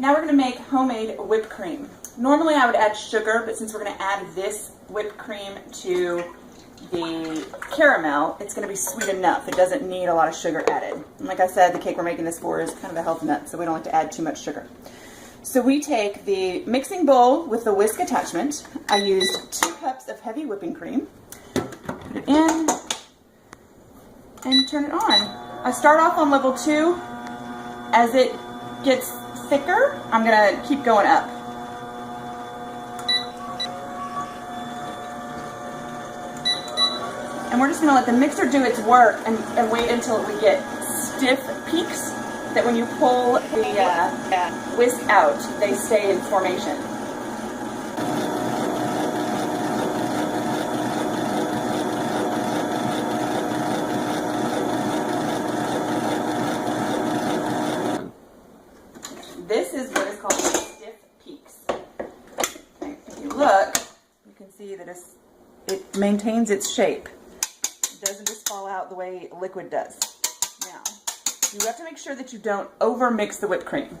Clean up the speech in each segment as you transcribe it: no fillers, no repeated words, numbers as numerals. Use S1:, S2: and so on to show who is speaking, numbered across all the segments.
S1: Now we're going to make homemade whipped cream. Normally I would add sugar, but since we're going to add this whipped cream to the caramel, it's going to be sweet enough. It doesn't need a lot of sugar added. And like I said, the cake we're making this for is kind of a health nut, so we don't like to add too much sugar. So we take the mixing bowl with the whisk attachment. I used 2 cups of heavy whipping cream. Put it in and turn it on. I start off on level 2. As it gets thicker, I'm going to keep going up. And we're just going to let the mixer do its work and wait until we get stiff peaks, that when you pull the whisk out, they stay in formation. This is what is called stiff peaks. Okay, if you look, you can see that it maintains its shape. It doesn't just fall out the way liquid does. Now, you have to make sure that you don't over-mix the whipped cream.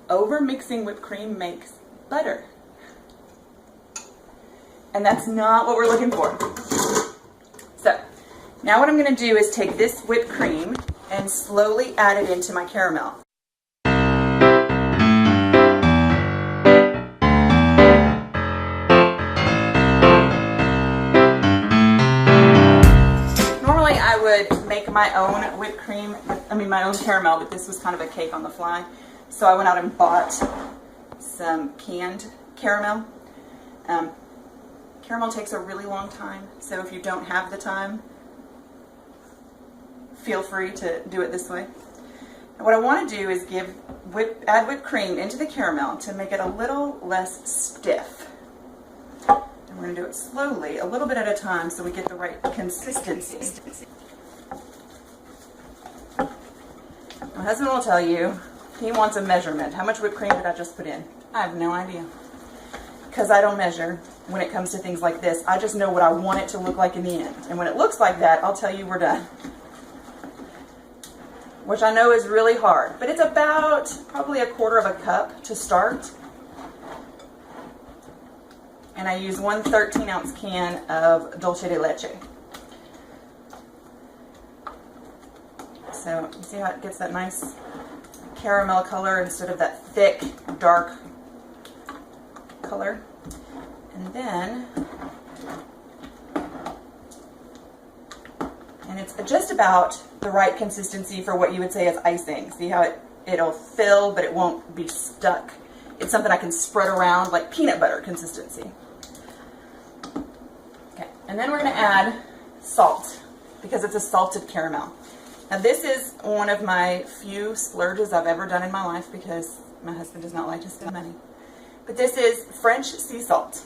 S1: Over-mixing whipped cream makes butter. And that's not what we're looking for. So, now what I'm going to do is take this whipped cream and slowly add it into my caramel. Make my own whipped cream, my own caramel, but this was kind of a cake on the fly. So I went out and bought some canned caramel. Caramel takes a really long time, so if you don't have the time, feel free to do it this way. And what I want to do is add whipped cream into the caramel to make it a little less stiff. And we're going to do it slowly, a little bit at a time, so we get the right consistency. My husband will tell you he wants a measurement. How much whipped cream did I just put in? I have no idea. Because I don't measure when it comes to things like this. I just know what I want it to look like in the end. And when it looks like that, I'll tell you we're done. Which I know is really hard. But it's about probably 1/4 cup to start. And I use 1 13-ounce can of Dulce de leche. So you see how it gets that nice caramel color instead of that thick, dark color. And then, and it's just about the right consistency for what you would say is icing. See how it'll fill, but it won't be stuck. It's something I can spread around like peanut butter consistency. Okay, and then we're going to add salt because it's a salted caramel. Now this is one of my few splurges I've ever done in my life because my husband does not like to spend money. But this is French sea salt.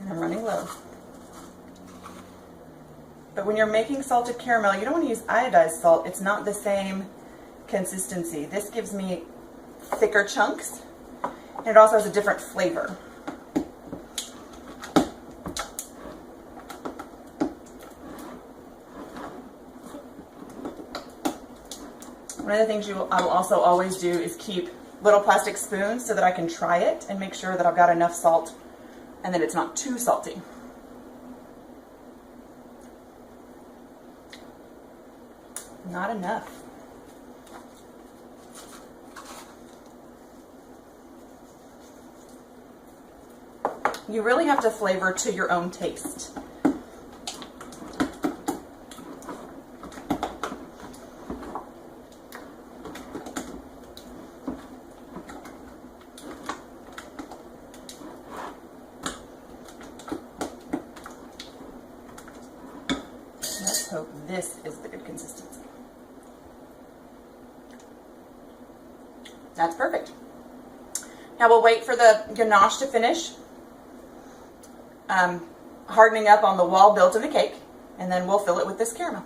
S1: And I'm running low. But when you're making salted caramel, you don't want to use iodized salt. It's not the same consistency. This gives me thicker chunks, and it also has a different flavor. One of the things I will also always do is keep little plastic spoons so that I can try it and make sure that I've got enough salt and that it's not too salty. Not enough. You really have to flavor to your own taste. Let's hope this is the good consistency. That's perfect. Now we'll wait for the ganache to finish hardening up on the wall built in the cake, and then we'll fill it with this caramel.